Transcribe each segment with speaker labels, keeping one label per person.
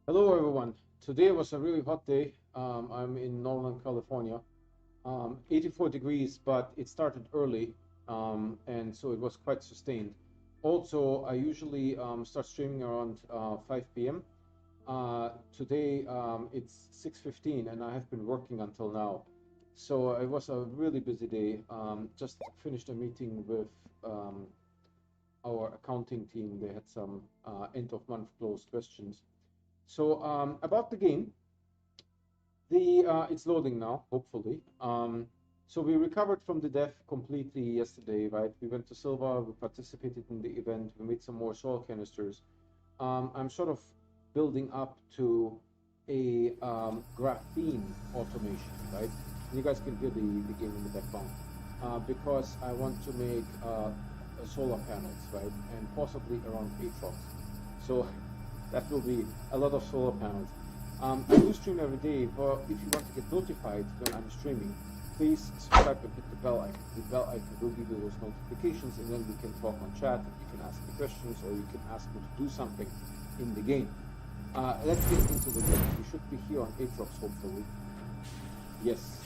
Speaker 1: Hello everyone. Today was a really hot day. I'm in Northern California. 84 degrees, but it started early, and so it was quite sustained. Also, I usually start streaming around 5 p.m. Today it's 6:15, and I have been working until now. So it was a really busy day. Just finished a meeting with our accounting team. They had some end of month close questions. So about the game, it's loading now, hopefully. So we recovered from the death completely yesterday, right? We went to Silva, we participated in the event, we made some more soil canisters. I'm sort of building up to a graphene automation, right? You guys can hear the game in the background because I want to make solar panels, right? And possibly around Atrox. So that will be a lot of solar panels. I do stream every day, but if you want to get notified when I'm streaming, please subscribe and hit the bell icon. The bell icon will give you those notifications, and then we can talk on chat, and you can ask me questions, or you can ask me to do something in the game. Let's get into the game. We should be here on Atrox, hopefully. Yes.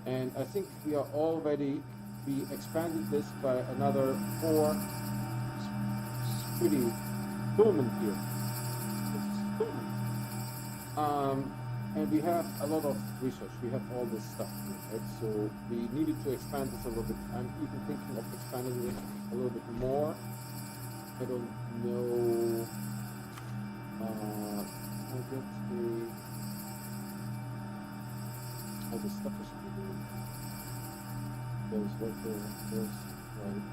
Speaker 1: And I think we are all ready. We expanded this by another 4. It's pretty filament here. It's filament. And we have a lot of research. We have all this stuff here, right? So we needed to expand this a little bit. I'm even thinking of expanding it a little bit more. I don't know. I get how the stuff is doing. There's right there. There's right.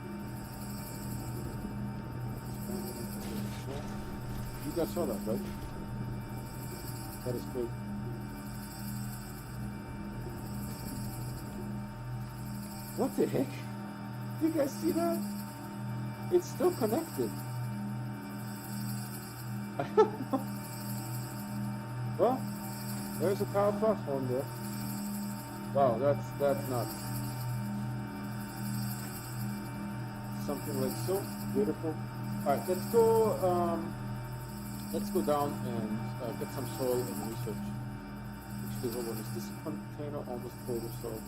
Speaker 1: You guys saw that, right? That is great. What the heck? You guys see that? It's still connected. I don't know. Well, there's a power platform there. Wow, that's nuts. Something like so beautiful. All right, let's go down and get some soil and research. Actually, hold on, is this container almost full of soil?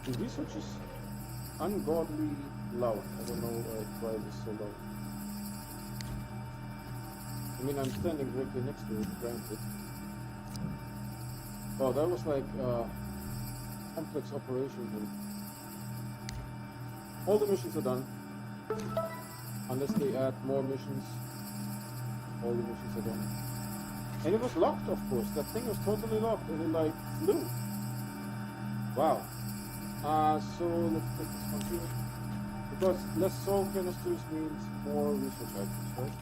Speaker 1: The research is ungodly loud. I don't know why it is so loud. I mean, I'm standing directly next to it, granted. Oh, that was like complex operation here. All the missions are done. Unless they add more missions, all the missions are done. And it was locked, of course. That thing was totally locked, and it like flew. Wow. So let's take this one here. Because less soul canisters means more research items, right?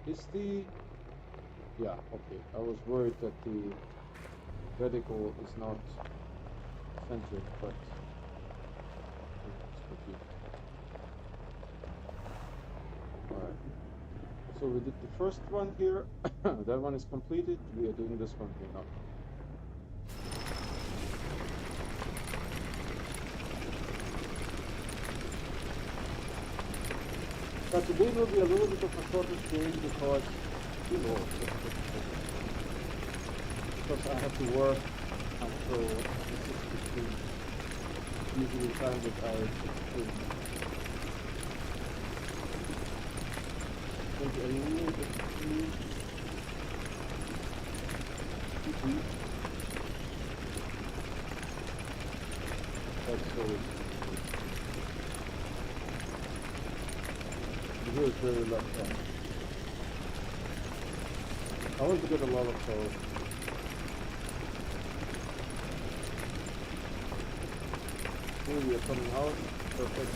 Speaker 1: Is the... Yeah, okay. I was worried that the reticle is not centered, but it's okay. Alright. So we did the first one here. That one is completed. We are doing this one here now. But today will be a little bit of a shorter stream because, you know, because I have to work until 6:15. Usually time that I stream. Maybe a little bit too deep. That's so. Here is very left hand. I want to get a lot of soul. Here we are coming out. Perfect.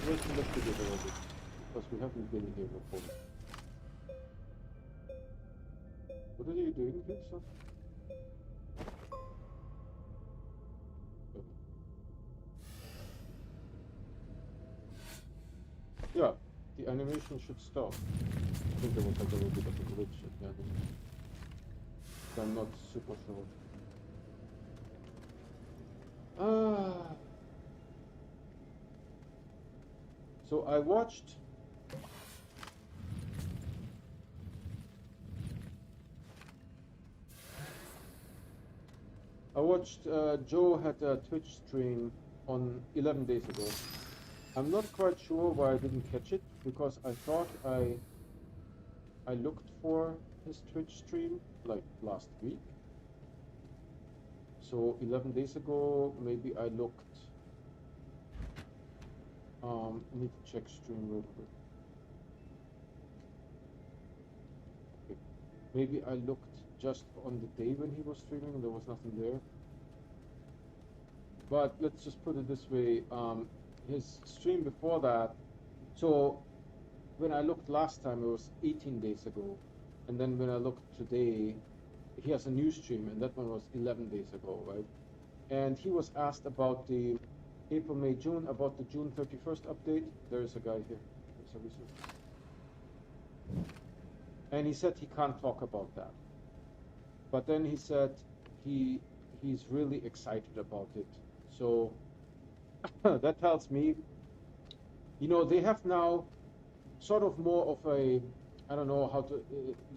Speaker 1: Let's investigate a little bit because we haven't been here before. What are you doing here, sir? Yeah, the animation should stop. think there was like a little bit of a glitch at the end. So I'm not super sure. So I watched Joe had a Twitch stream on 11 days ago. I'm not quite sure why I didn't catch it, because I thought I looked for his Twitch stream like last week. So 11 days ago, maybe I looked. I need to check stream real quick. Okay. Maybe I looked just on the day when he was streaming, there was nothing there. But let's just put it this way, his stream before that, so when I looked last time, it was 18 days ago. And then when I looked today, he has a new stream, and that one was 11 days ago, right? And he was asked about the April, May, June, about the June 31st update. There is a guy here. There's a researcher. And he said he can't talk about that. But then he said he's really excited about it. So that tells me, you know, they have now sort of more of a, I don't know how to,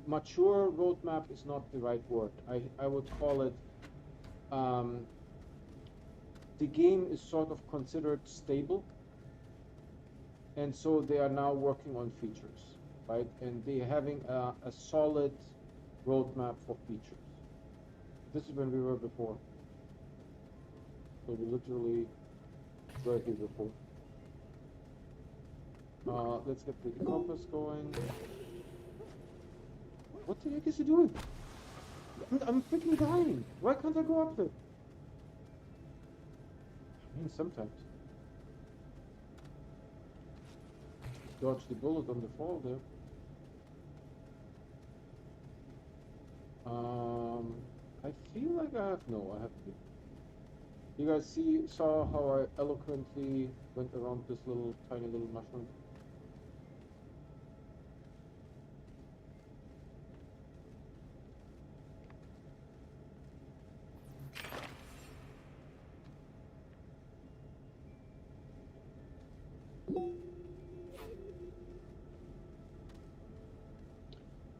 Speaker 1: mature roadmap is not the right word. I would call it, the game is sort of considered stable. And so they are now working on features, right? And they're having a solid roadmap for features. This is when we were before. So we literally were here before. Let's get the compass going. What the heck is he doing? I'm freaking dying. Why can't I go up there? I mean, sometimes. Dodge the bullet on the fall there. I feel like I have, no, I haven't. You guys saw how I eloquently went around this little, tiny little mushroom?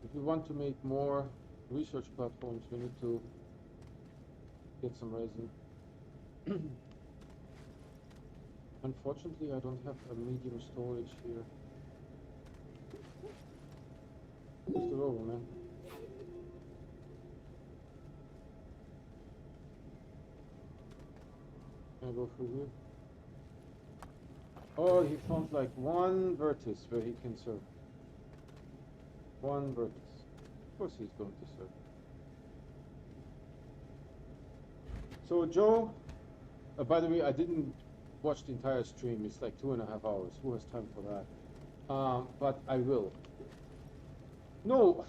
Speaker 1: If we want to make more research platforms, we need to get some resin. Unfortunately, I don't have a medium storage here. Just a over, man. Can I go through here? Oh, he found like one vertex where he can serve. One vertex. Of course he's going to serve. So Joe, by the way, I didn't watch the entire stream. It's like 2.5 hours. Who has time for that? But I will. No.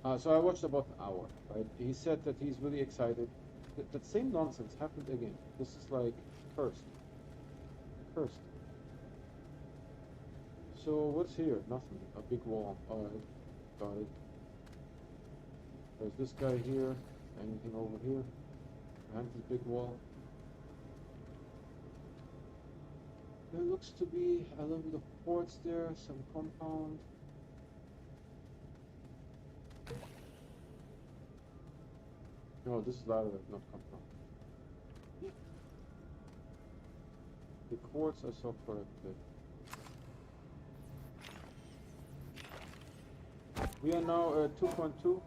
Speaker 1: So I watched about an hour, right? He said that he's really excited. That same nonsense happened again. This is like cursed. Cursed. So what's here? Nothing. A big wall. Alright. Got it. There's this guy here. Anything over here? Behind this big wall. There looks to be a little bit of quartz there, some compound. No, this is lava, not compound. The quartz I saw correctly. We are now at 2.2.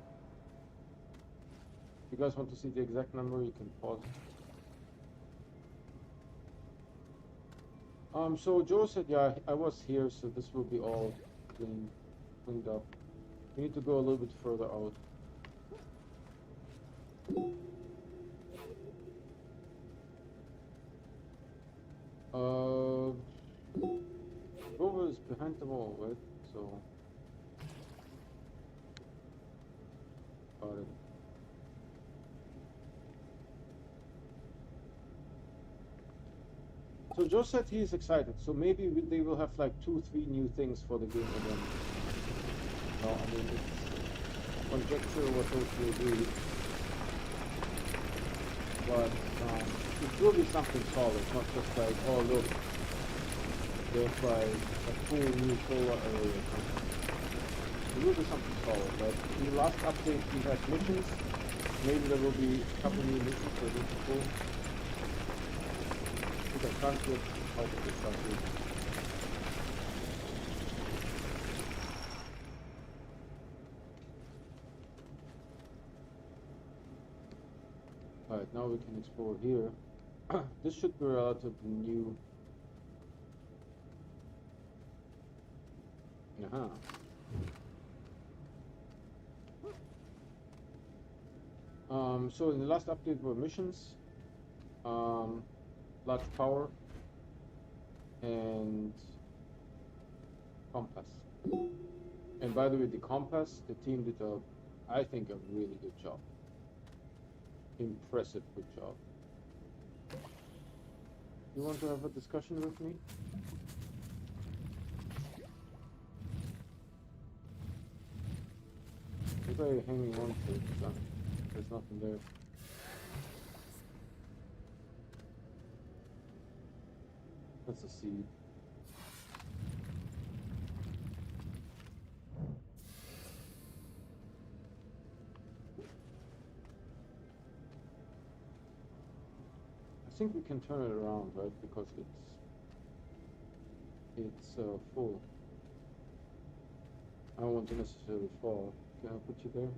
Speaker 1: If you guys want to see the exact number, you can pause. So Joe said, yeah, I was here, so this will be all cleaned up. We need to go a little bit further out. Over is behind the wall, right? So, got it. So Joe said he is excited. So maybe they will have like 2, 3 new things for the game again. No, I mean it's conjecture what totally agree, but it will be something solid, not just like, oh look, there's like a cool new solar array or something. It will be something solid, right? In the last update we had missions. Maybe there will be a couple new missions that will be cool. I can't get out of this country. Alright, now we can explore here. This should be relatively new. Uh-huh. So in the last update were missions, large power, and compass. And by the way, the compass, the team did I think, a really good job. Impressive good job. You want to have a discussion with me? What are you hanging on to? There's nothing there. That's a seed. I think we can turn it around, right? Because it's full. I don't want to necessarily fall. Can I put you there?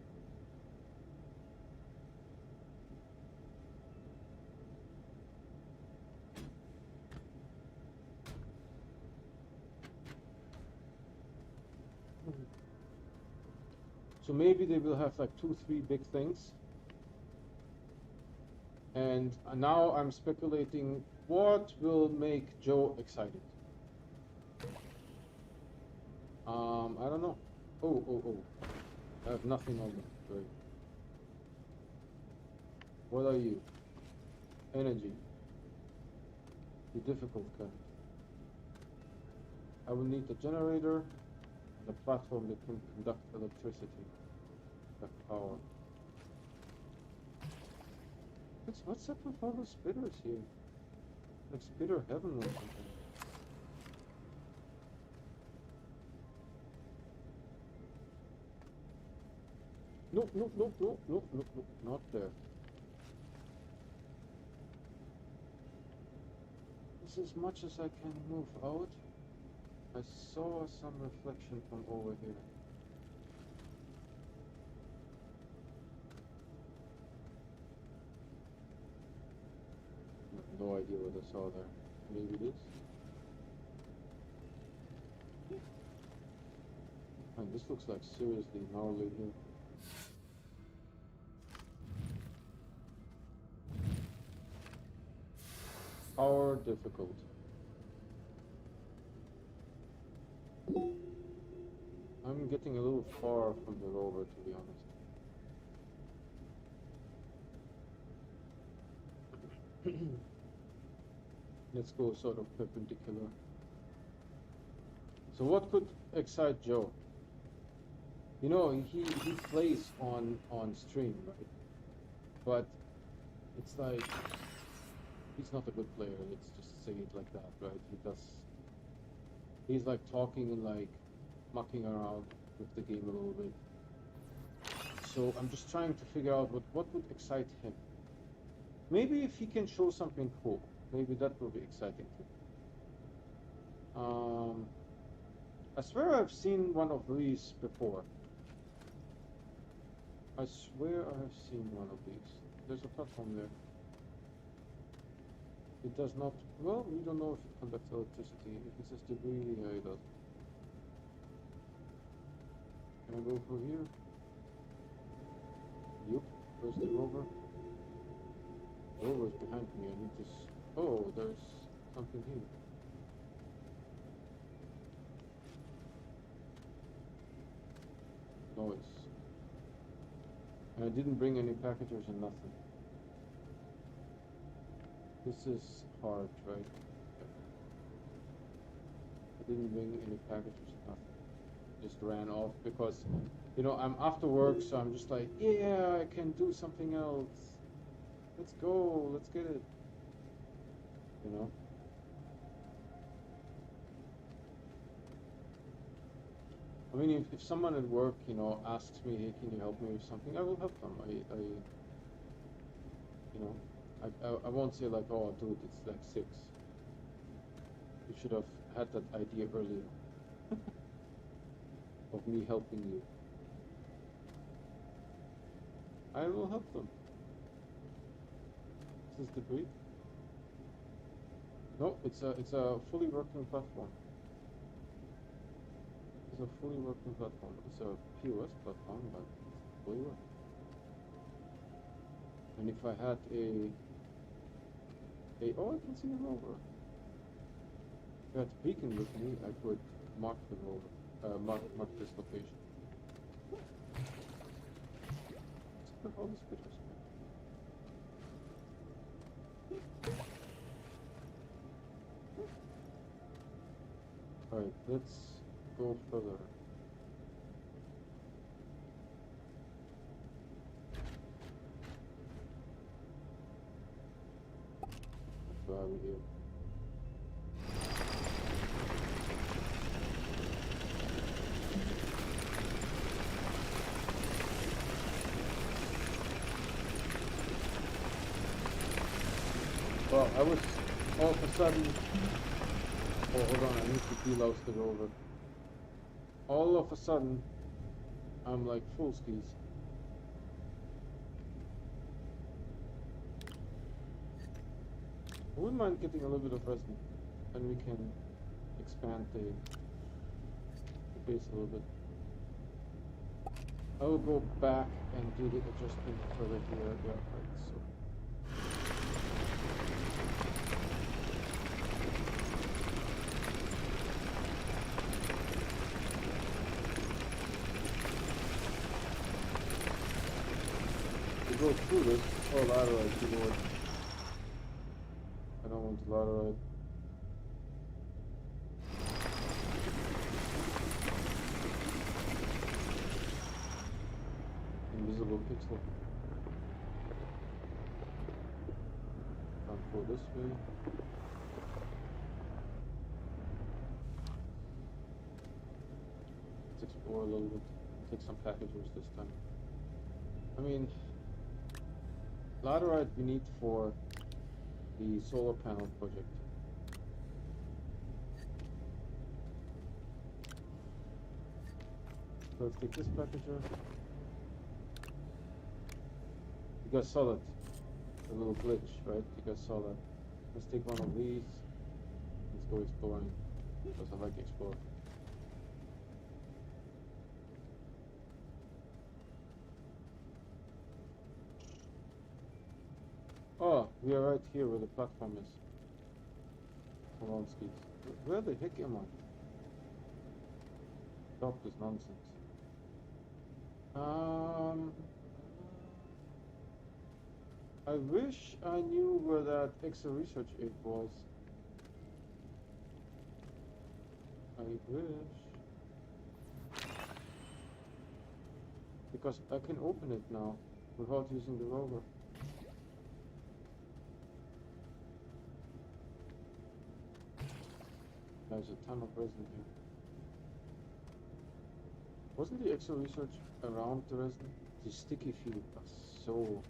Speaker 1: So maybe they will have like 2, 3 big things. And now I'm speculating what will make Joe excited. I don't know. Oh. I have nothing on me. Great. What are you? Energy. The difficult kind. I will need a generator and a platform that can conduct electricity. Conduct power. What's up with all the spitters here? Like spitter heaven or something. No, not there. This as much as I can move out. I saw some reflection from over here. I have no idea what I saw there. Maybe this? Man, this looks like seriously gnarly here. Power difficult. I'm getting a little far from the rover, to be honest. Let's go sort of perpendicular. So what could excite Joe? You know, he plays on stream, right? But it's like he's not a good player. Let's just say it like that, right? He's like talking and like mucking around with the game a little bit. So I'm just trying to figure out what would excite him. Maybe if he can show something cool, maybe that will be exciting too. I swear I've seen one of these before. I swear I have seen one of these. There's a platform there. It does not... Well, we don't know if it conducts electricity. If it says debris, yeah, it does. Can I go through here? Yup. Where's the rover? The rover is behind me. I need to... Oh, there's something here. Noise. And I didn't bring any packages and nothing. This is hard, right? I didn't bring any packages, nothing. Just ran off because, you know, I'm after work, so I'm just like, yeah, I can do something else. Let's go, let's get it. You know? I mean, if someone at work, you know, asks me, hey, can you help me with something, I will help them. You know, I won't say like, oh, dude, it's like 6. You should have had that idea earlier of me helping you. I will help them. Is this debris? No, it's a fully working platform. It's a fully working platform. It's a POS platform, but it's fully working. And if I had oh, I can see the rover. If I had a beacon with me, I could mark the rover, mark this location. Look at all these pictures, man. Alright, let's go further. Where are we here? Well, I was all of a sudden. Oh, hold on, I need to delouse the rover. All of a sudden, I'm like full skis. I wouldn't mind getting a little bit of resin, and we can expand the base a little bit. I will go back and do the adjustment further here. Yeah, right, so. To go through this, oh, laterite, you know what? I don't want the laterite. Invisible pixel. Can't go this way. Let's explore a little bit. Take some packages this time. I mean, laterite we need for the solar panel project. So let's take this packager. You guys saw that, the little glitch, right? You guys saw that. Let's take one of these. Let's go exploring, because I like to explore. Oh, we are right here where the platform is. Come on, skis. Where the heck am I? Stop this nonsense. I wish I knew where that extra research aid was. I wish. Because I can open it now without using the rover. There's a ton of resin here. Wasn't the extra research around the resin? The sticky field was so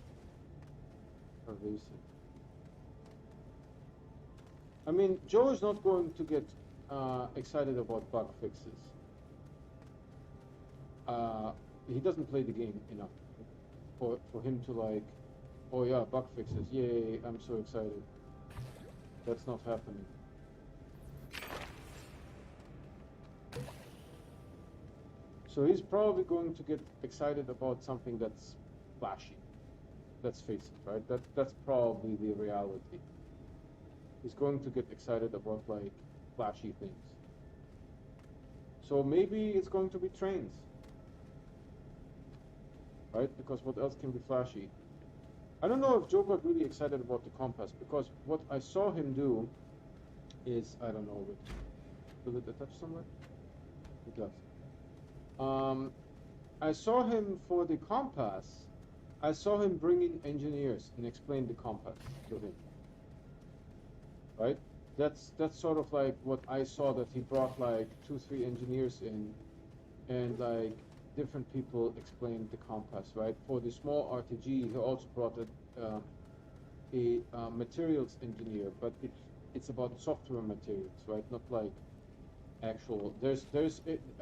Speaker 1: pervasive. I mean, Joe is not going to get excited about bug fixes. He doesn't play the game enough for him to like, oh yeah, bug fixes, yay, I'm so excited. That's not happening. So he's probably going to get excited about something that's flashy. Let's face it, right? That's probably the reality. He's going to get excited about like flashy things. So maybe it's going to be trains, right? Because what else can be flashy? I don't know if Joe got really excited about the compass, because what I saw him do is, I don't know, Will it attach somewhere? It does. I saw him for the compass. I saw him bring in engineers and explain the compass to him. Right? That's sort of like what I saw, that he brought like 2-3 engineers in, and like different people explained the compass. Right? For the small RTG, he also brought a materials engineer, but it's about software materials, right? Not like actual. There's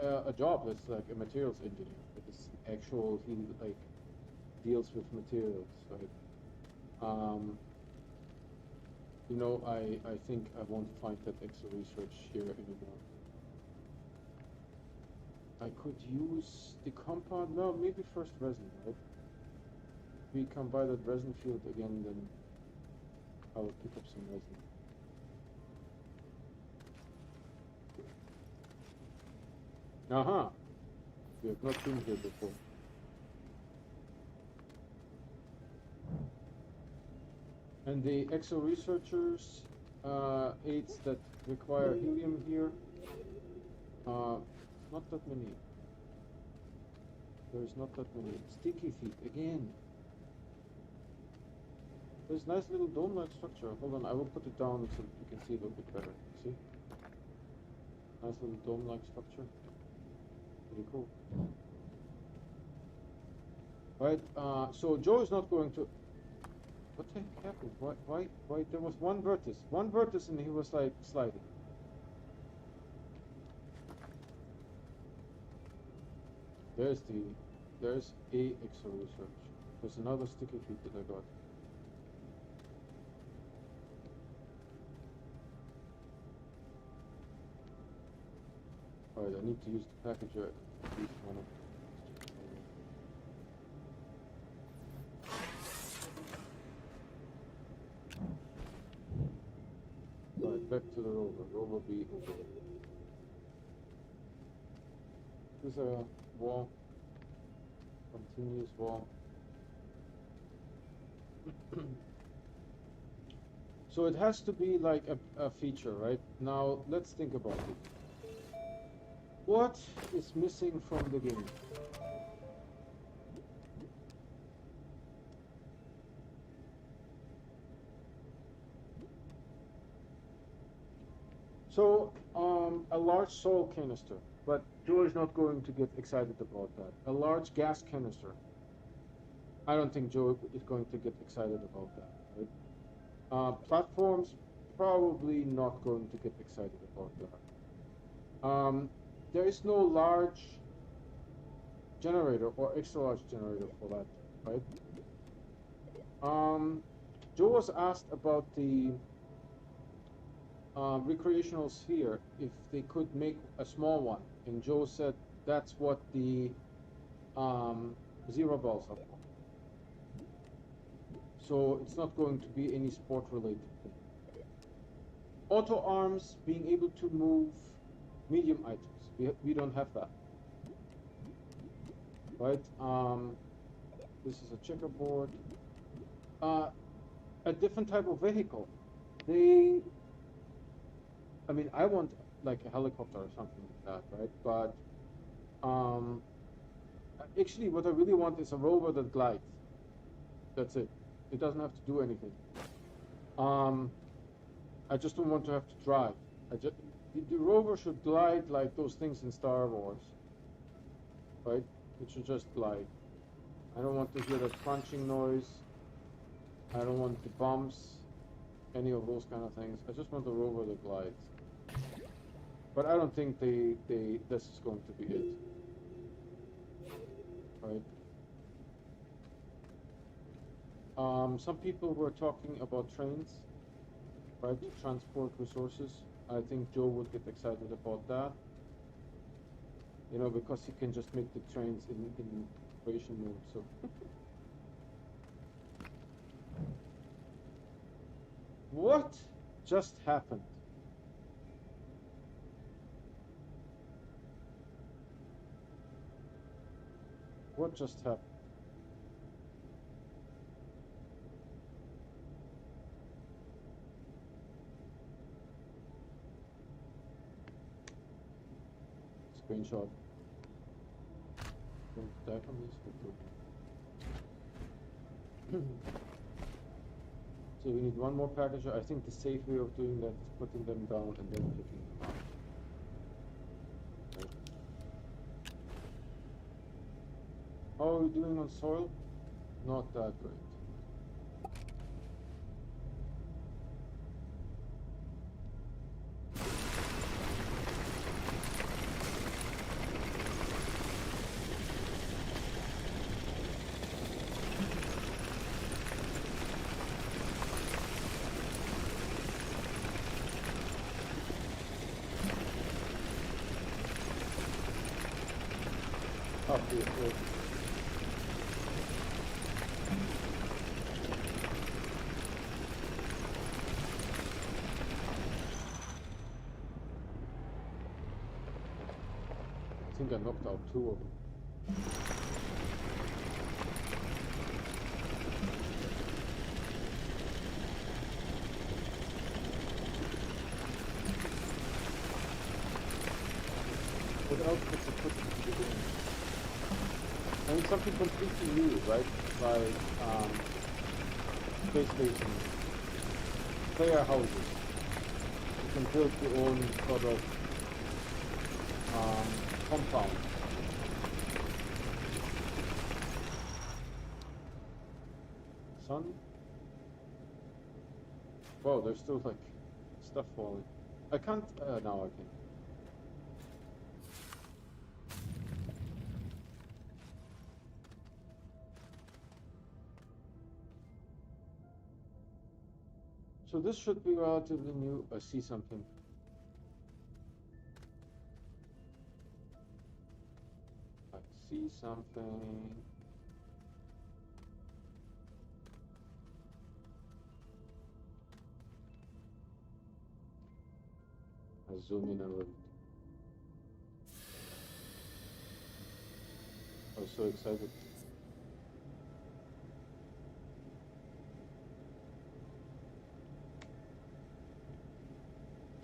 Speaker 1: a job that's like a materials engineer, but it's actual. He like deals with materials, right? You know, I think I won't find that Excel research here anymore. I could use the compound. No, maybe first resin, right? If we come by that resin field again, then I will pick up some resin. Uh-huh. We have not been here before. And the Excel researchers, aids that require helium here, not that many. There's not that many. Sticky feet, again. There's nice little dome-like structure. Hold on, I will put it down so that you can see it a bit better. See? Nice little dome-like structure. Pretty cool. Right, so Joe is not going to... What the heck happened? Why? There was one vertex, and he was like sliding. There's a Excel research. There's another sticky feet that I got. Alright, I need to use the packager at least one of them. Right, back to the rover. Rover B over. There's a wall. Continuous wall. So it has to be like a feature, right? Now, let's think about it. What is missing from the game? So, a large soil canister, but Joe is not going to get excited about that. A large gas canister. I don't think Joe is going to get excited about that, right? Platforms, probably not going to get excited about that. There is no large generator or extra large generator for that, right? Joe was asked about the recreational sphere, if they could make a small one, and Joe said that's what the zero balls are for. So it's not going to be any sport related thing. Auto arms, being able to move medium items. We don't have that. Right? This is a checkerboard. A different type of vehicle. I mean, I want like a helicopter or something like that, right? But actually what I really want is a rover that glides. That's it. It doesn't have to do anything. I just don't want to have to drive. The rover should glide like those things in Star Wars, right? It should just glide. I don't want to hear that crunching noise. I don't want the bumps, any of those kind of things. I just want a rover that glides. But I don't think this is going to be it, right? Some people were talking about trains, right, to transport resources. I think Joe would get excited about that, you know, because he can just make the trains in operation mode. So what just happened? What just happened? screenshot. Don't die from this. So we need one more packager. I think the safe way of doing that is putting them down and then picking them up. Right. How are we doing on soil? Not that great. Obviously. I think I knocked out 2 of them. What else was the put to the game? I mean, something completely new, right? Like space stations, player houses. You can build your own sort of compound. Sun? Wow, there's still like stuff falling. I can't. Now I can. So this should be relatively new. I see something. I see something. I zoom in a little. I was so excited.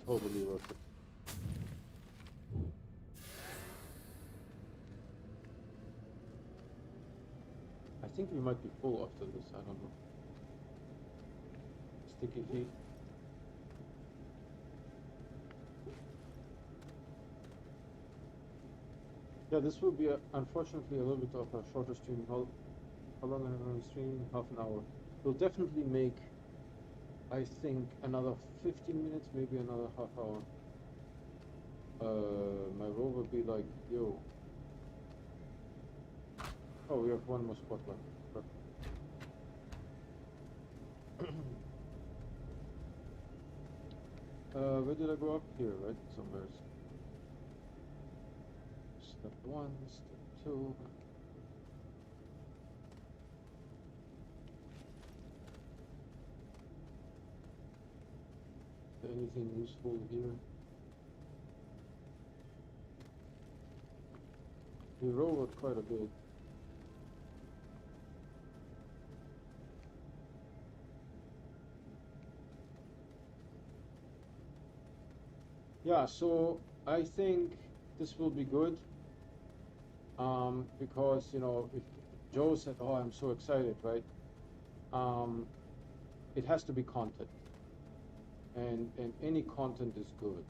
Speaker 1: Totally worth it. I think we might be full after this. I don't know. Sticky feet. Yeah, this will be unfortunately a little bit of a shorter stream. How long am I on stream? Half an hour. We'll definitely make, I think, another 15 minutes, maybe another half hour. My role will be like, yo. Oh, we have one more spotlight. Perfect. Where did I go up? Here, right? Somewhere. Step 1, step 2. Anything useful here? We rolled quite a bit. Yeah, so I think this will be good. Because, you know, if Joe said, oh, I'm so excited, right? It has to be content. And any content is good.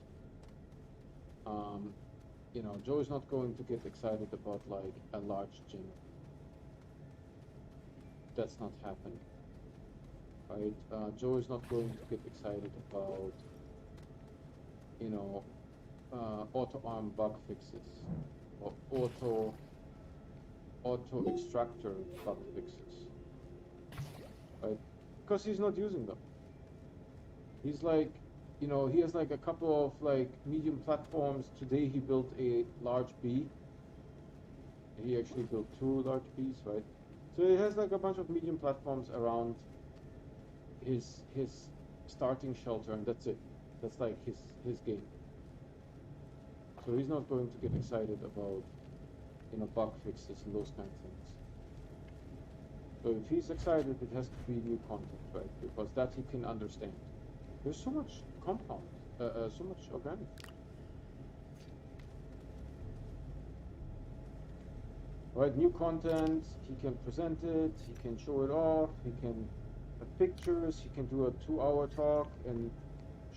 Speaker 1: You know, Joe is not going to get excited about like a large gym. That's not happening, right? Joe is not going to get excited about, you know, auto arm bug fixes or auto extractor bug fixes, right? Because he's not using them. He's like, you know, he has like a couple of like medium platforms. Today he built a large B. He actually built 2 large Bs, right? So he has like a bunch of medium platforms around his starting shelter, and that's it. That's like his game. So he's not going to get excited about, you know, bug fixes and those kind of things. So if he's excited, it has to be new content, right? Because that he can understand. There's so much compound, so much organic. Right, new content, he can present it, he can show it off, he can have pictures, he can do a 2-hour talk and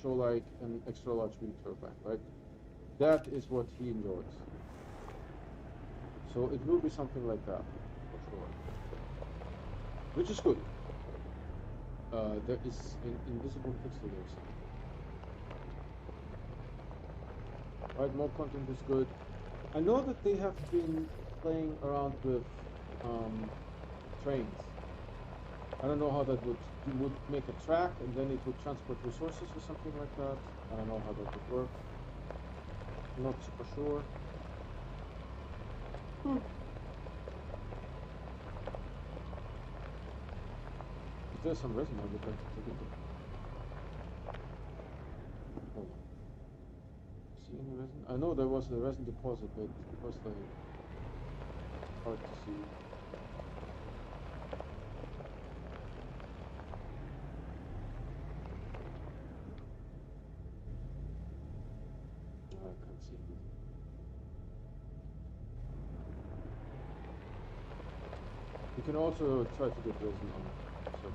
Speaker 1: show like an extra large wind turbine, right? That is what he enjoys. So it will be something like that, for sure. Which is good. There is an invisible pixel there somewhere. Right, more content is good. I know that they have been playing around with trains. I don't know how that would, you would make a track and then it would transport resources or something like that. I don't know how that would work. I'm not super sure. Is there some resin? I would like to take it. Hold on. See any resin? I know there was a resin deposit, but it was like hard to see. No, I can't see it. You can also try to get resin on the surface.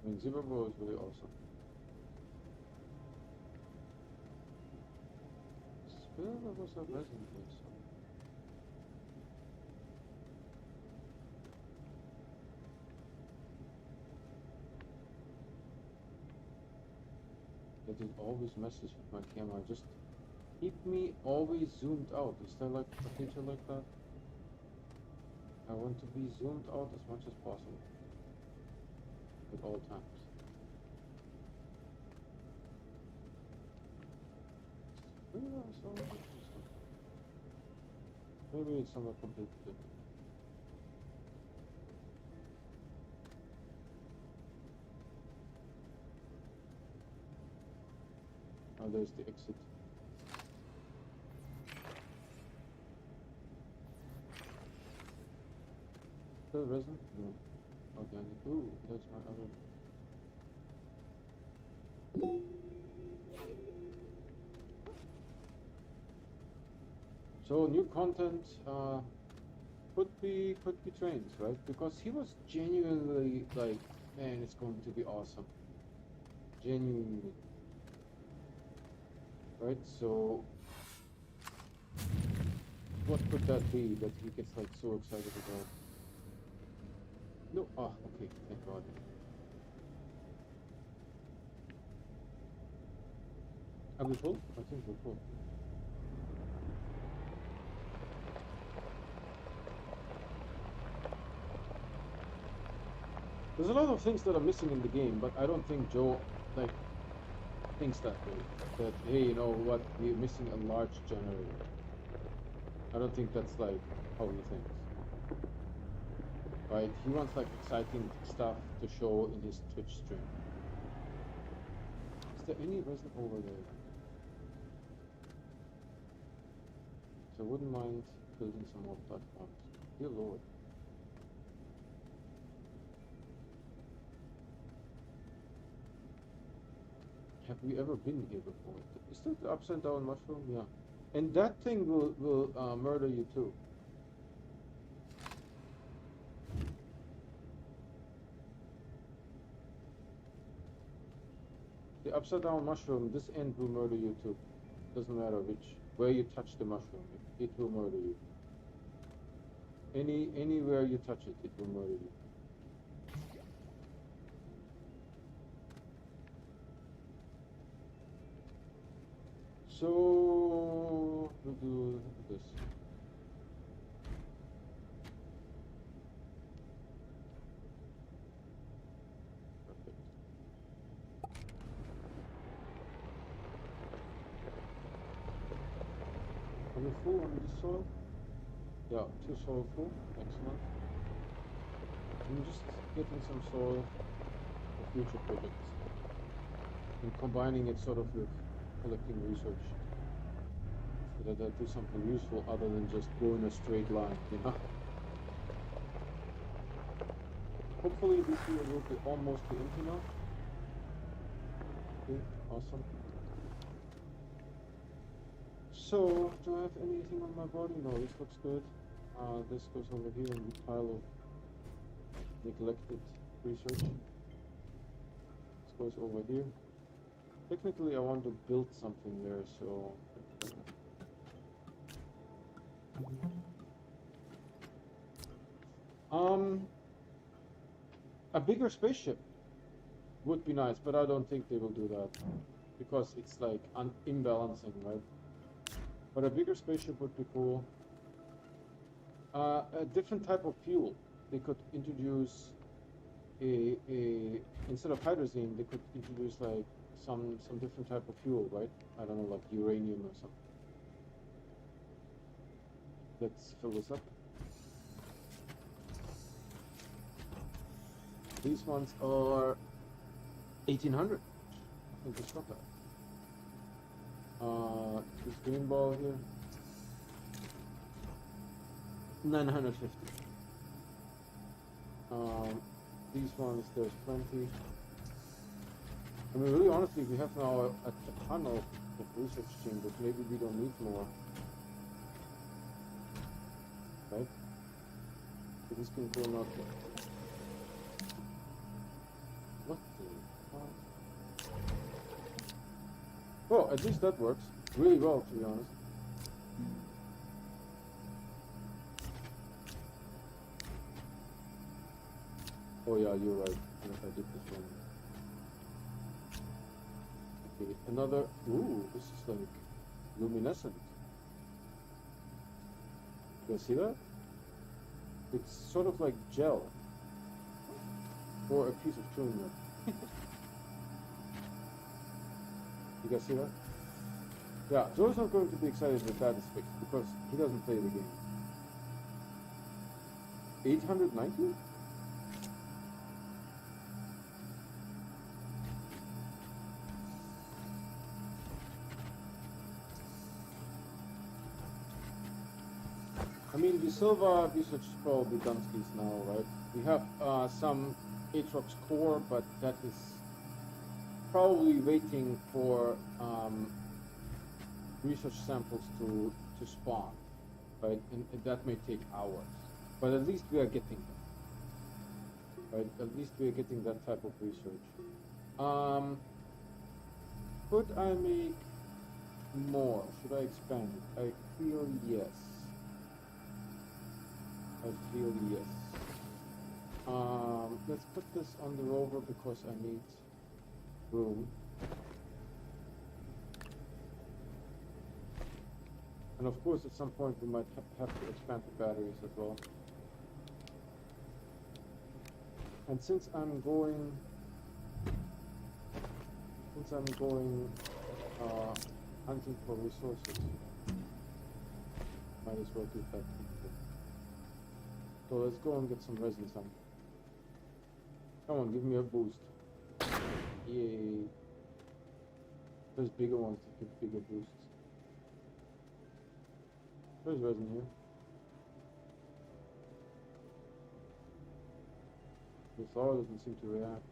Speaker 1: I mean, Zebra is really awesome. Still, there was a resin place. It always messes with my camera. Just keep me always zoomed out. Is there like a feature like that? I want to be zoomed out as much as possible. At all times. Yeah, so maybe it's somewhere completely different. Oh, there's the exit. Still resin? No. Organic. Ooh, there's my other. So new content could be trains, right? Because he was genuinely like, man, it's going to be awesome. Genuinely. Right? So what could that be that he gets like so excited about? No, okay, thank God. Are we full? I think we're full. There's a lot of things that are missing in the game, but I don't think Joe like thinks that way. That hey, you know what, we're missing a large generator. I don't think that's like how he thinks. Right? He wants like exciting stuff to show in his Twitch stream. Is there any resin over there? So I wouldn't mind building some more platforms. Dear Lord. Have we ever been here before? Is that the upside down mushroom? Yeah. And that thing will murder you too. The upside down mushroom, this end will murder you too. Doesn't matter where you touch the mushroom, it will murder you. Anywhere you touch it, it will murder you. So we'll do this. Perfect. Are we full on this soil? Yeah, 2 soil full. Excellent. I'm just getting some soil for future projects and combining it sort of with collecting research so that I do something useful other than just go in a straight line, you know? Hopefully this year will be almost empty now. Okay, awesome. So, do I have anything on my body? No, this looks good. This goes over here in the pile of neglected research. This goes over here. Technically, I want to build something there, so... A bigger spaceship would be nice, but I don't think they will do that. Because it's like imbalancing, right? But a bigger spaceship would be cool. A different type of fuel. They could introduce instead of hydrazine, they could introduce like some different type of fuel, right? I don't know, like uranium or something. Let's fill this up. These ones are 1800. I think it's not bad. This green ball here, 950. These ones, there's plenty. I mean, really honestly, we have now a ton of research chambers. Maybe we don't need more. Right? So this can go not. What the fuck? Well, at least that works really well, to be honest. Oh yeah, you're right. I did this one. Okay, another. Ooh, this is like luminescent. You guys see that? It's sort of like gel. Or a piece of chewing gum. You guys see that? Yeah, Joe's not going to be excited that that is fixed because he doesn't play the game. 890? I mean, the Silva research is probably Dunsky's now, right? We have some Atrox core, but that is probably waiting for research samples to spawn, right? And that may take hours, but at least we are getting them, right? At least we are getting that type of research. Could I make more? Should I expand it? I feel yes. I feel yes. Let's put this on the rover because I need room. And of course, at some point we might have to expand the batteries as well. And since I'm going hunting for resources, might as well do that. So let's go and get some resin some. Come on, give me a boost. Yay. There's bigger ones that give bigger boosts. There's resin here. The flower doesn't seem to react.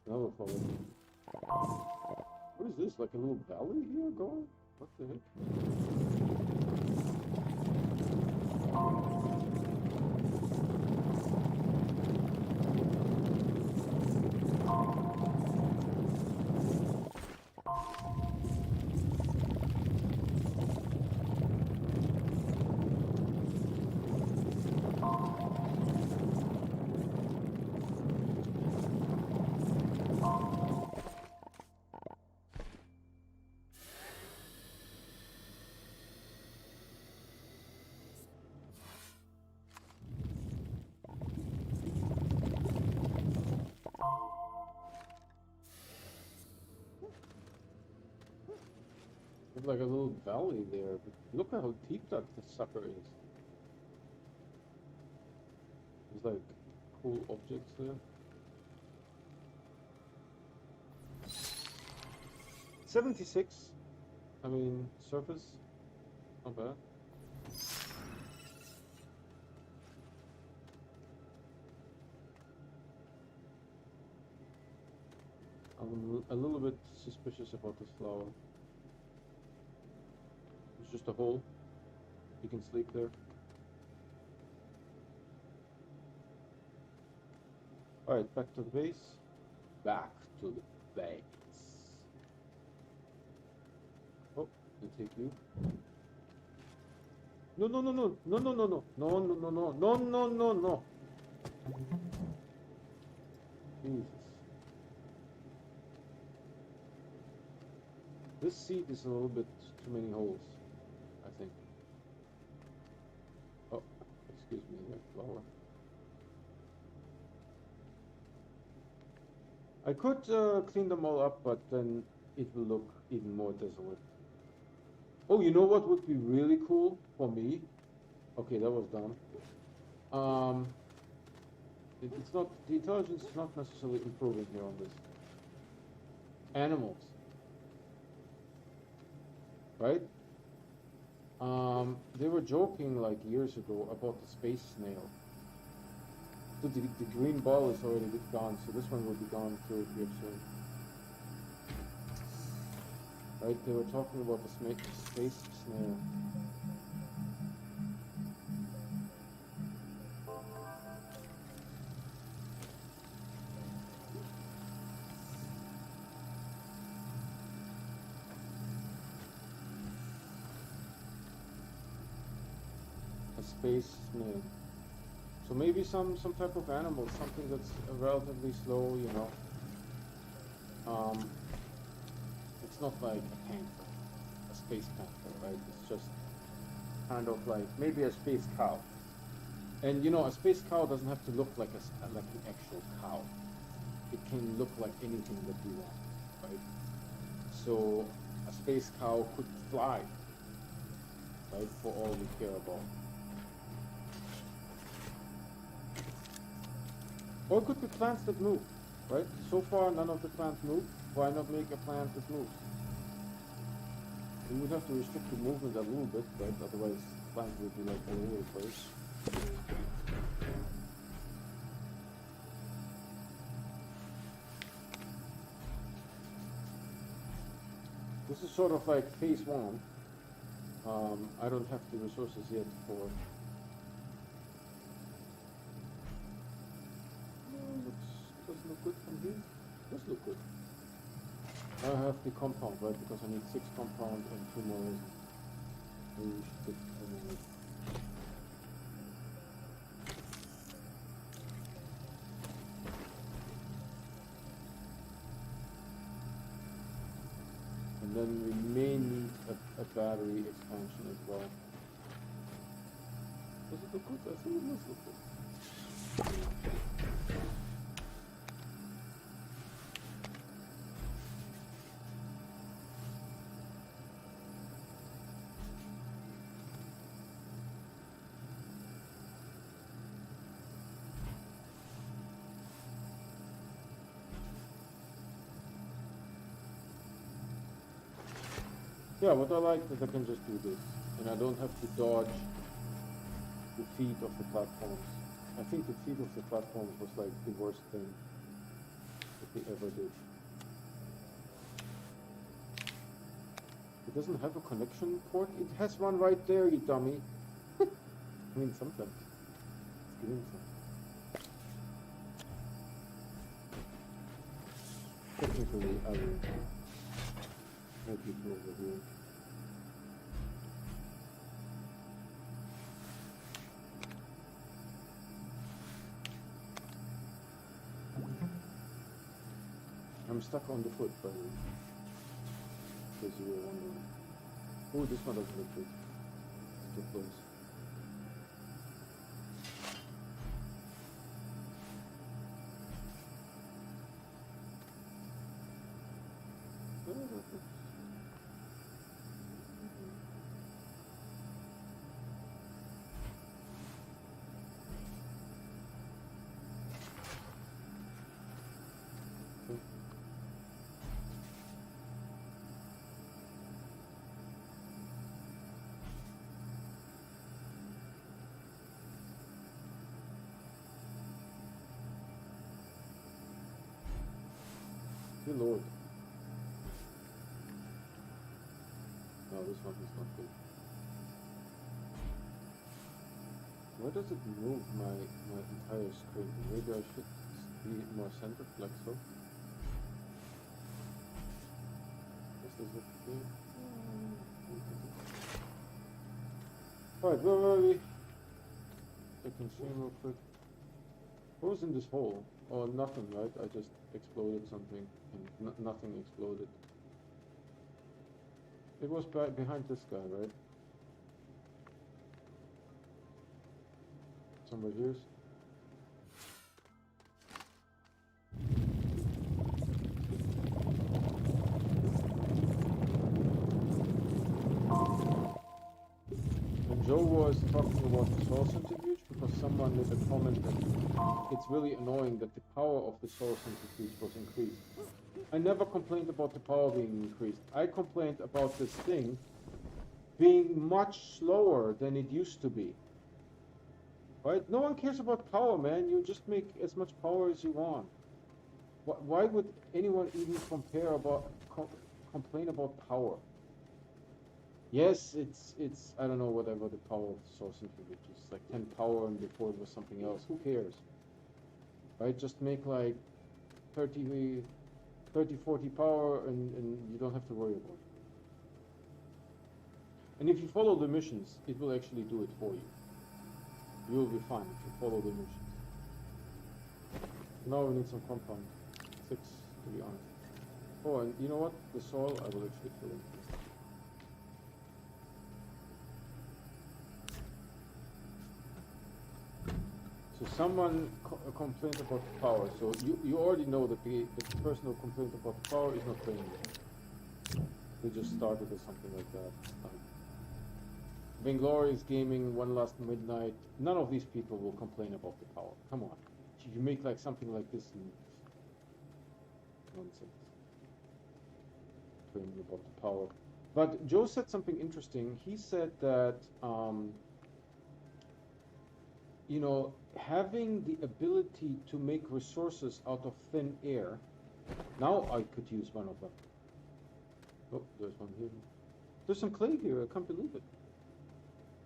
Speaker 1: Another flower. What is this? Like a little valley here going? What the heck? There's like a little valley there, but look at how deep that sucker is. There's like cool objects there. 76. I mean, surface, not bad. I'm a little bit suspicious about this flower. It's just a hole. You can sleep there. Alright, back to the base. Back to the base. Oh, they take you. No, no, no, no, no, no, no, no, no, no, no, no, no, no, no, no. Jesus. This seat is a little bit too many holes, I think. Oh, excuse me, that flower. I could clean them all up, but then it will look even more desolate. Oh, you know what would be really cool for me? Okay, that was dumb. It's not, the intelligence is not necessarily improving here on this. Animals. Right? They were joking like years ago about the space snail. So the green ball is already gone, so this one will be gone too here soon. Right? They were talking about the space snail. Space snail. So maybe some type of animal, something that's relatively slow, you know. It's not like a panther, a space panther, right? It's just kind of like maybe a space cow. And you know, a space cow doesn't have to look like like an actual cow. It can look like anything that you want, right? So a space cow could fly, right? For all we care about. Or it could be plants that move, right? So far, none of the plants move. Why not make a plant that moves? We would have to restrict the movement a little bit, right? Otherwise, plants would be like all over the place. This is sort of like phase one. I don't have the resources yet for. Doesn't look good from here. Does look good. I have the compound, right? Because I need 6 compound and 2 more resin. Maybe we should get 2 more resin. And then we may need a battery expansion as well. Does it look good? I think it does look good. Yeah, what I like is I can just do this, and I don't have to dodge the feet of the platforms. I think the feet of the platforms was like the worst thing that they ever did. It doesn't have a connection port? It has one right there, you dummy. I mean, sometimes it's giving some. Technically, I will help you over here. I'm stuck on the foot, by the way. Because you were wondering. Oh, this one doesn't look good. It's too close. the Lord. No, this one is not good. Why does it move my entire screen? Maybe I should be more centered, like so. Is this okay? Alright, where were we? Second stream real quick. What was in this hole? Oh, nothing, right? I just exploded something and nothing exploded. It was behind this guy, right? Somewhere here. And Joe was talking about the source centrifuge because someone made a comment that it's really annoying that the power of the source centrifuge was increased. I never complained about the power being increased. I complained about this thing being much slower than it used to be. Right? No one cares about power, man. You just make as much power as you want. Why would anyone even complain about power? Yes, it's I don't know, whatever the power of the source centrifuge is. Like 10 power and before it was something else. Who cares? Right? Just make like 30, 40 power and you don't have to worry about it. And if you follow the missions, it will actually do it for you. You will be fine if you follow the missions. Now we need some compound. 6, to be honest. Oh, and you know what? The soil, I will actually fill in. So someone complained about the power. So you already know that the person who complained about the power is not playing it. They just started or something like that. Vainglorious Gaming, One Last Midnight. None of these people will complain about the power. Come on. You make like something like this and nonsense. Complaining about the power. But Joe said something interesting. He said that you know, having the ability to make resources out of thin air. Now I could use one of them. Oh, there's one here. There's some clay here. I can't believe it.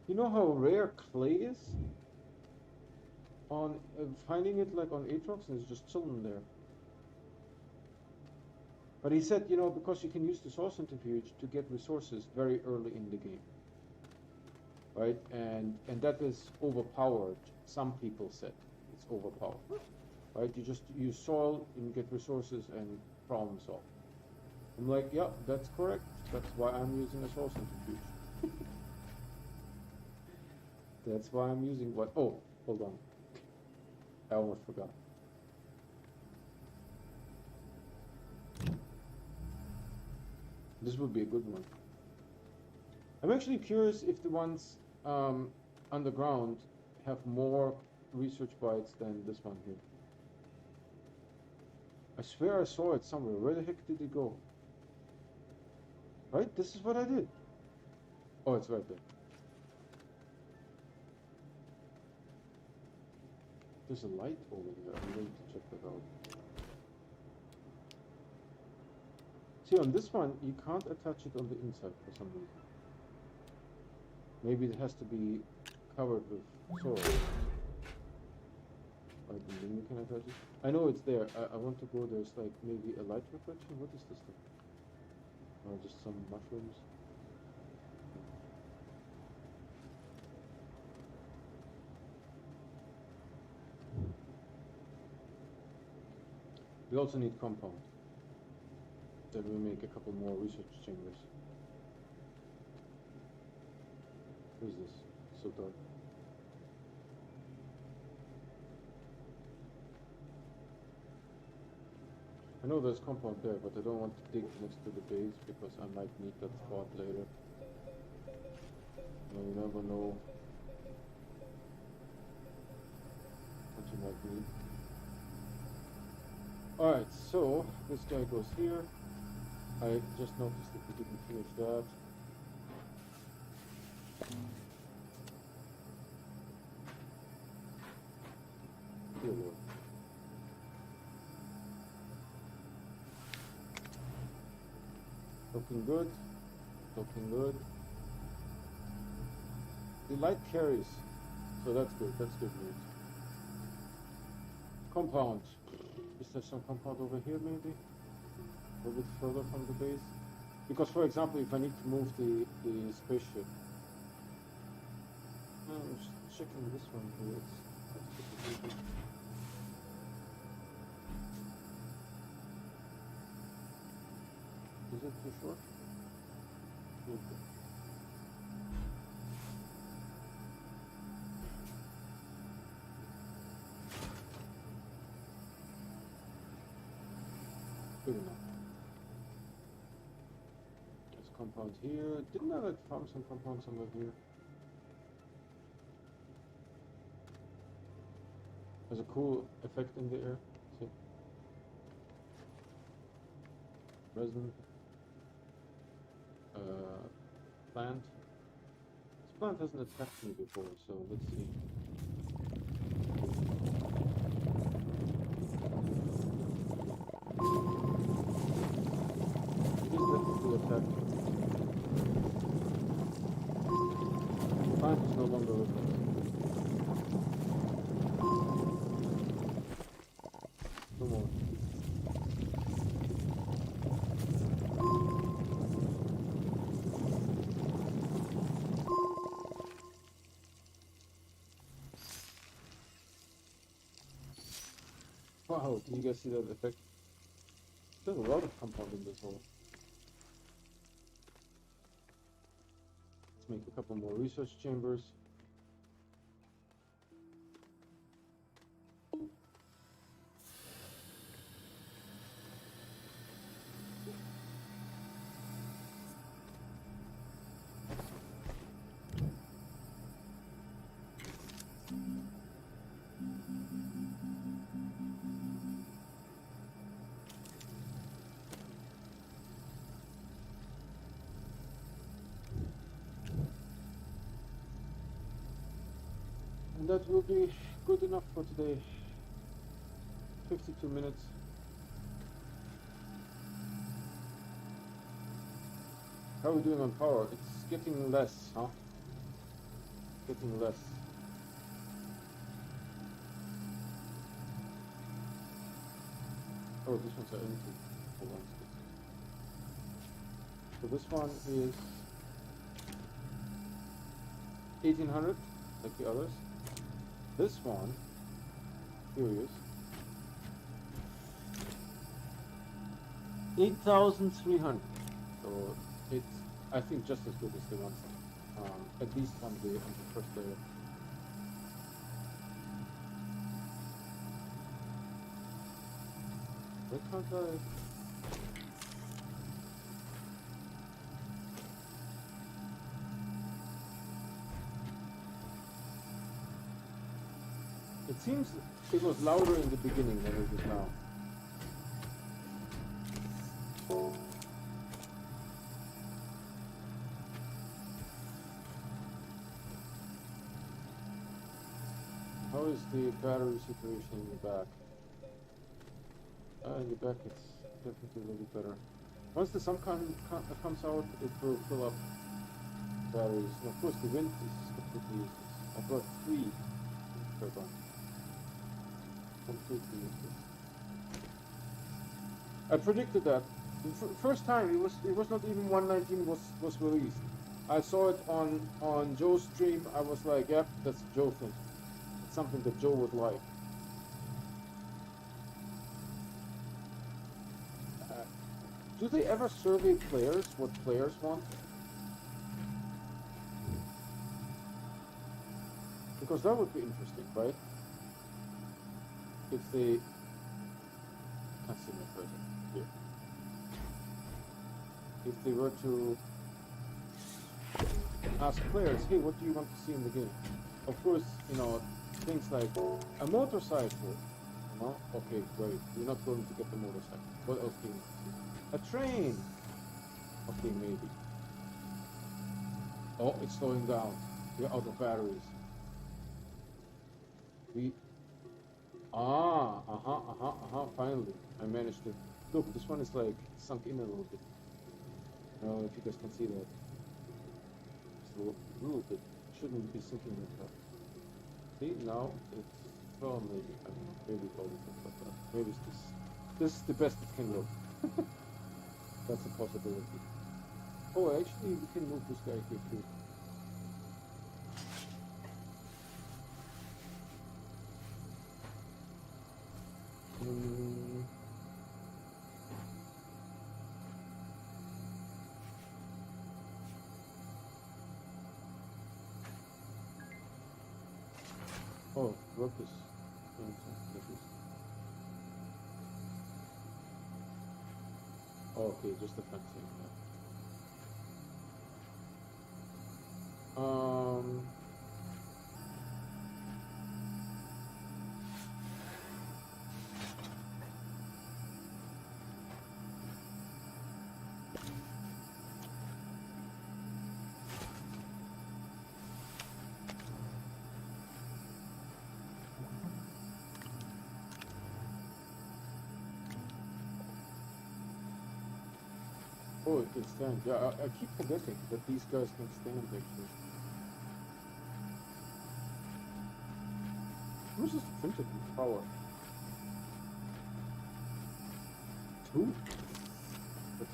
Speaker 1: You know how rare clay is? On finding it like on Atrox, and it's just chilling there. But he said, you know, because you can use the source centrifuge to get resources very early in the game, right? And that is overpowered. Some people said it's overpowered, right? You just use soil and get resources and problem solved. I'm like, yeah, that's correct. That's why I'm using a source centrifuge. That's why I'm using what? Oh, hold on. I almost forgot. This would be a good one. I'm actually curious if the ones underground have more research bytes than this one here. I swear I saw it somewhere. Where the heck did it go? Right? This is what I did. Oh, it's right there. There's a light over here. I'm going to check that out. See, on this one, you can't attach it on the inside for some reason. Maybe it has to be covered with soil. Right, and then you can attach it. I know it's there. I want to go. There's like maybe a light reflection. What is this thing? Oh, just some mushrooms. We also need compound. Then we make a couple more research chambers. What is this? So dark. I know there's compound there, but I don't want to dig next to the base because I might need that spot later. You never know what you might need. Alright, so this guy goes here. I just noticed that we didn't finish that. Dear Lord. Looking good. Looking good. The light carries, so that's good. That's good news. Compound. Is there some compound over here maybe? A little bit further from the base? Because for example, if I need to move the spaceship. I'm just checking this one here. It's is it too short? Okay. Good enough. There's compound here. Didn't I like found some compound somewhere here? There's a cool effect in the air. See? Resin. Plant. This plant hasn't attacked me before, so let's see. It is definitely attacked. The plant is no longer with us. No more. Wow, did you guys see that effect? There's a lot of compound in this hole. Let's make a couple more research chambers. And that will be good enough for today. 52 minutes. How are we doing on power? It's getting less, huh? Getting less. Oh, this one's empty. Hold on. So this one is 1800, like the others. This one, curious, 8,300. So it's, I think, just as good as the ones, at least on the first layer. Why can't I? It seems it was louder in the beginning than it is now. How is the battery situation in the back? In the back it's definitely a little better. Once the sun comes out, it will fill up batteries. And of course the wind is completely useless. I brought 3 turbines. Completely useless. I predicted that. The first time it was not even 119 was released. I saw it on Joe's stream. I was like, yep, that's a Joe thing. It's something that Joe would like. Do they ever survey players what players want? Because that would be interesting, right? If they can't see my cursor here. If they were to ask players, hey, what do you want to see in the game? Of course, you know, things like a motorcycle. No? Okay, great. You're not going to get the motorcycle. What else do you want to see? A train. Okay, maybe. Oh, it's slowing down. We're out of batteries. Finally, I managed to. Look, this one is like sunk in a little bit. I don't know if you guys can see that. Just a little bit. Shouldn't be sinking like that. See, now it's, well, maybe, I don't know, maybe it's all different like that. Maybe it's this. This is the best it can look. That's a possibility. Oh, actually, we can move this guy here too. Mm. Oh, Ruckus. Oh, okay, just the fencing. Yeah. Oh, it can stand. Yeah, I keep forgetting that these guys can stand actually. Who's this printed with power? 2? That,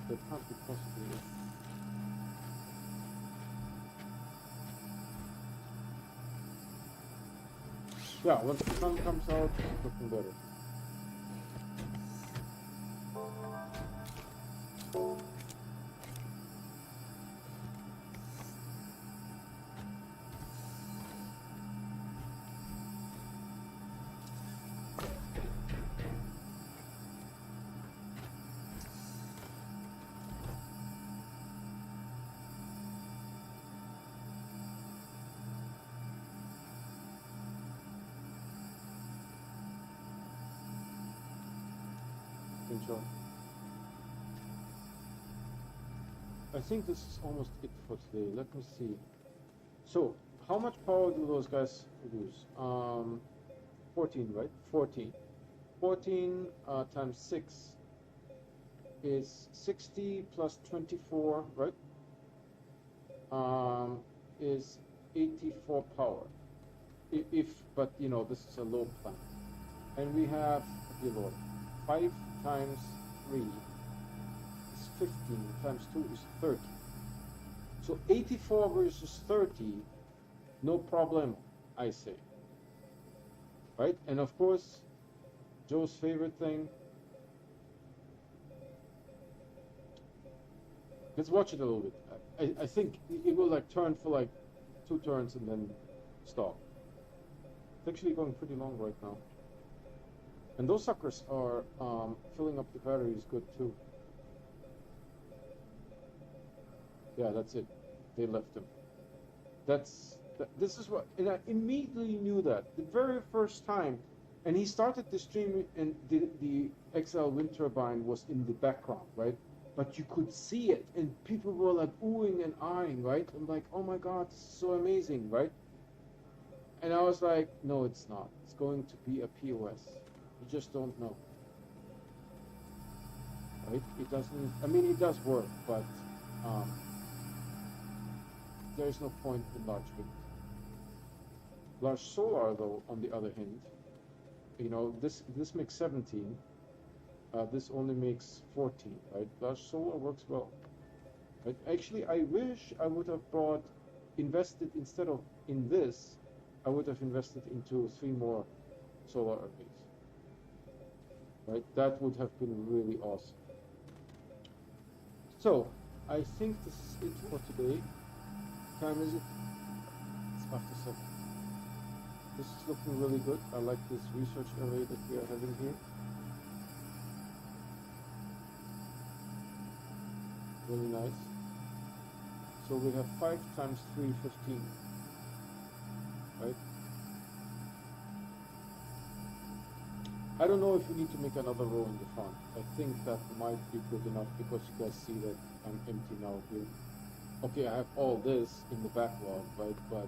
Speaker 1: that can't be possible. Yeah, once the sun comes out, it's looking better. Enjoy. I think this is almost it for today. Let me see. So, how much power do those guys produce? 14, right? 14. 14 times 6 is 60 plus 24, right? Is 84 power. But you know, this is a low plant. And we have, dear Lord, 5 times 3 is 15, times 2 is 30. So 84 versus 30, no problem, I say. Right? And of course, Joe's favorite thing. Let's watch it a little bit. I think it will like turn for like 2 turns and then stop. It's actually going pretty long right now. And those suckers are filling up the batteries good too. Yeah, that's it. They left him. This is what, and I immediately knew that the very first time. And he started the stream, and the XL wind turbine was in the background, right? But you could see it, and people were like oohing and eyeing, right? I'm like, oh my God, this is so amazing, right? And I was like, no, it's not. It's going to be a POS. You just don't know, right? It doesn't. I mean, it does work, but there's no point in large wind. Large solar, though, on the other hand, you know, this makes 17. This only makes 14, right? Large solar works well. Right? Actually, I wish I would have invested instead of in this, I would have invested into 3 more solar arrays. Right? That would have been really awesome. So, I think this is it for today. What time is it? It's after 7. This is looking really good. I like this research array that we are having here. Really nice. So we have 5 times 3, 15. Right? I don't know if we need to make another row in the front. I think that might be good enough because you guys see that I'm empty now here. Okay, I have all this in the backlog, right? But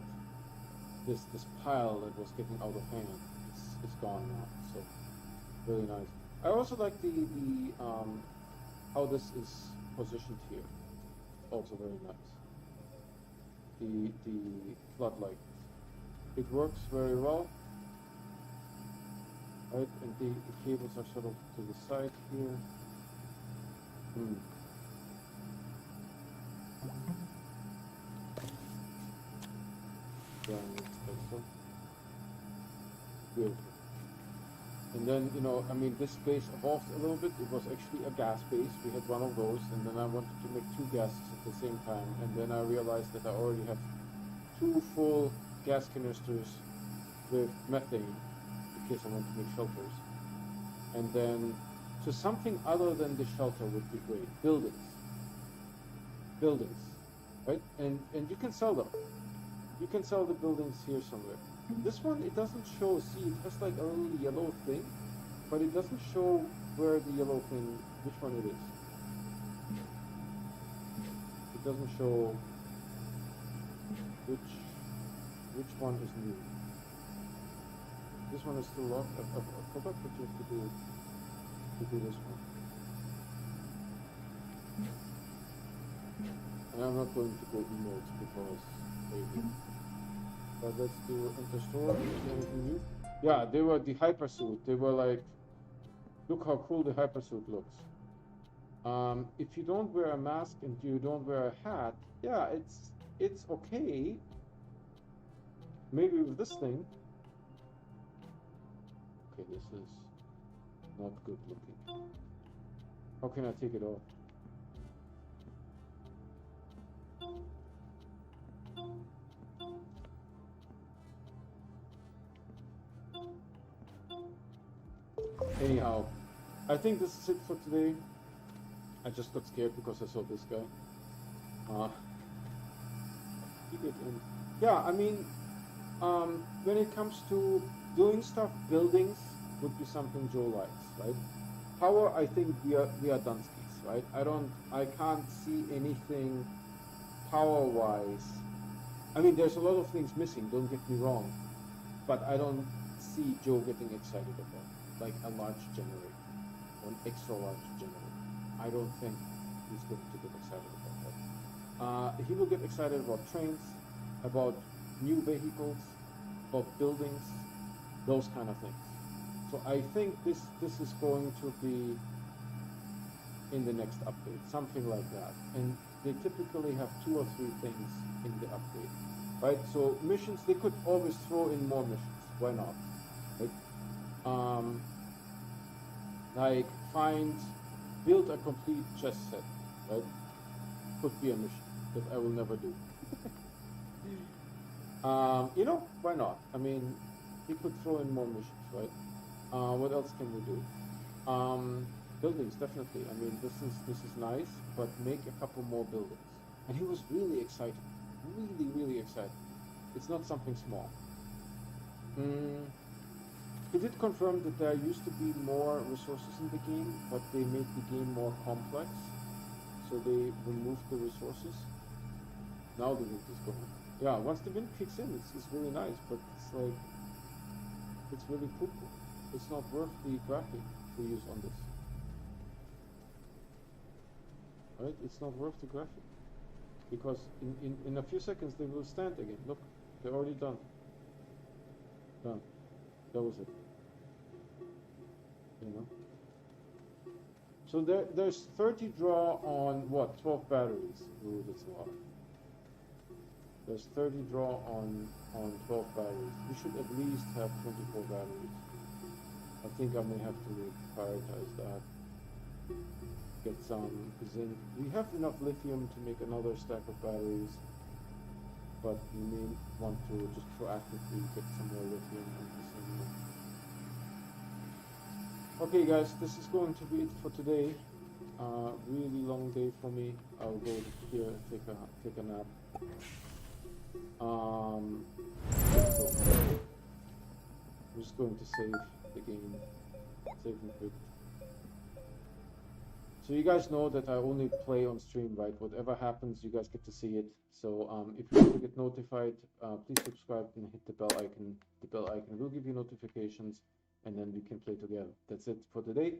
Speaker 1: this pile that was getting out of hand is gone now. So really nice. I also like the how this is positioned here. Also very nice. The floodlight. It works very well. Right, and the cables are sort of to the side here. Yeah, so beautiful. And then, you know, I mean, this base evolved a little bit. It was actually a gas base. We had one of those, and then I wanted to make 2 gases at the same time. And then I realized that I already have 2 full gas canisters with methane in case I want to make shelters. And then, so something other than the shelter would be great. Buildings, right? And you can sell them. You can sell the buildings here somewhere. This one, it doesn't show, see, it has like a little yellow thing, but it doesn't show where the yellow thing, which one it is. It doesn't show which one is new. This one is still locked. I forgot what you have to do this one. And I'm not going to go emotes because maybe. But let's do enter store. Anything new? Yeah, they were the hypersuit. They were like, look how cool the hypersuit looks. If you don't wear a mask and you don't wear a hat, yeah, it's okay. Maybe with this thing. Okay, this is not good looking. How can I take it off? Anyhow, I think this is it for today. I just got scared because I saw this guy. Yeah, I mean, when it comes to doing stuff, buildings would be something Joe likes, right? Power, I think we are Dunskies, right? I can't see anything power-wise. I mean, there's a lot of things missing, don't get me wrong, but I don't see Joe getting excited about like a large generator, or an extra large generator. I don't think he's going to get excited about that. He will get excited about trains, about new vehicles, about buildings, those kind of things. So I think this is going to be in the next update, something like that. And they typically have 2 or 3 things in the update, right? So missions, they could always throw in more missions. Why not? Like build a complete chess set, right? Could be a mission that I will never do. You know, why not? I mean, he could throw in more missions, right? What else can we do? Buildings, definitely. I mean, this is nice, but make a couple more buildings. And he was really excited, really excited. It's not something small. He did confirm that there used to be more resources in the game, but they made the game more complex, so they removed the resources. Now the wind is going. Yeah, once the wind kicks in, it's really nice, but it's like, it's really poo-poo. It's not worth the graphic we use on this. Right? It's not worth the graphic. Because in a few seconds they will stand again. Look, they're already done. Done. That was it. You know? So there's 30 draw on what? 12 batteries. Ooh, that's a lot. There's 30 draw on 12 batteries. We should at least have 24 batteries. I think I may have to prioritize that. Get some zinc. We have enough lithium to make another stack of batteries, but we may want to just proactively get some more lithium and zinc. Okay guys, this is going to be it for today. Really long day for me. I'll go here and take a nap. I'm just going to save the game. Save and quit. So you guys know that I only play on stream, right? Whatever happens, you guys get to see it. So if you want to get notified, please subscribe and hit the bell icon. The bell icon will give you notifications, and then we can play together. That's it for today.